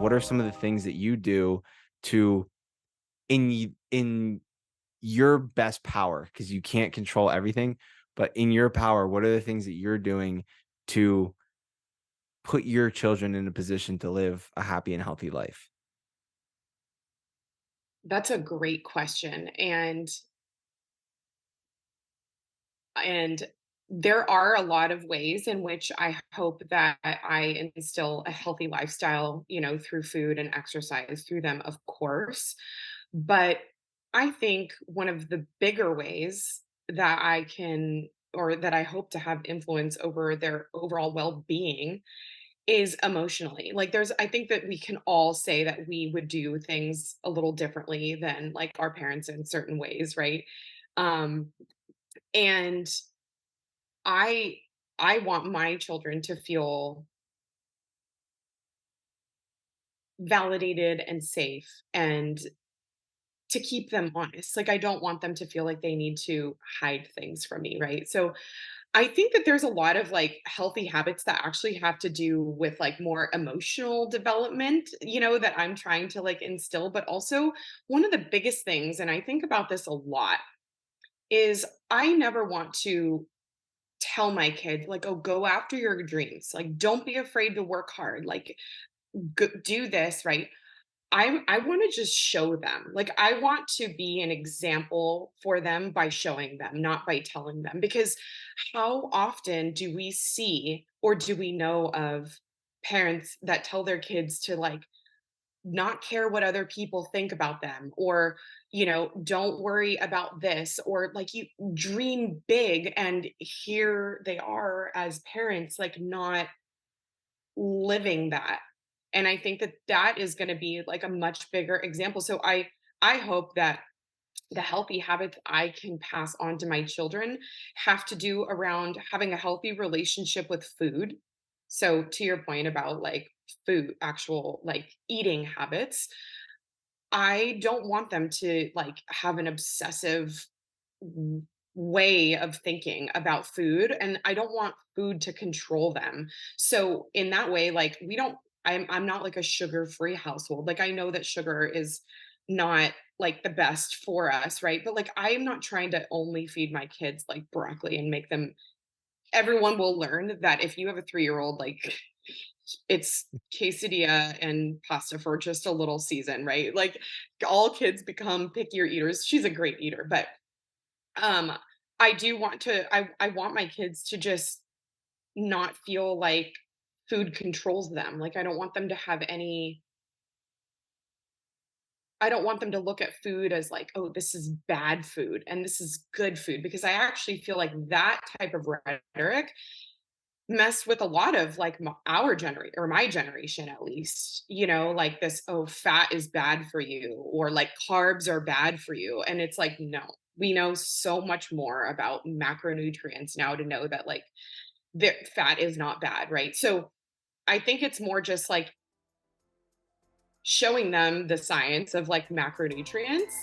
what are some of the things that you do to in your best power, because you can't control everything, but in your power, what are the things that you're doing to put your children in a position to live a happy and healthy life? That's a great question. And there are a lot of ways in which I hope that I instill a healthy lifestyle, through food and exercise through them, of course. But I think one of the bigger ways that I can or that I hope to have influence over their overall well-being is emotionally. Like I think that we can all say that we would do things a little differently than like our parents in certain ways, right? Um and I I want my children to feel validated and safe and to keep them honest. Like I don't want them to feel like they need to hide things from me, right? So I think that there's a lot of like healthy habits that actually have to do with like more emotional development, that I'm trying to like instill, but also one of the biggest things, and I think about this a lot, is I never want to tell my kids like, oh, go after your dreams, like don't be afraid to work hard, like do this, right? I want to just show them, like I want to be an example for them by showing them, not by telling them, because how often do we see or do we know of parents that tell their kids to like not care what other people think about them, or don't worry about this, or like you dream big, and here they are as parents like not living that. And I think that that is going to be like a much bigger example. So I hope that the healthy habits I can pass on to my children have to do around having a healthy relationship with food. So to your point about like food, actual like eating habits, I don't want them to like have an obsessive way of thinking about food, and I don't want food to control them. So in that way, like we don't I'm not like a sugar-free household. Like I know that sugar is not like the best for us, right? But like I am not trying to only feed my kids like broccoli and make them everyone will learn that if you have a 3-year-old, like it's quesadilla and pasta for just a little season, right? Like all kids become pickier eaters. She's a great eater, but um, I do want to I want my kids to just not feel like food controls them. Like I don't want them to look at food as like, "Oh, this is bad food and this is good food," because I actually feel like that type of rhetoric messed with a lot of like our generation, or my generation at least, like this, oh, fat is bad for you, or like carbs are bad for you. And it's like, no, we know so much more about macronutrients now to know that like fat is not bad, right? So I think it's more just like showing them the science of like macronutrients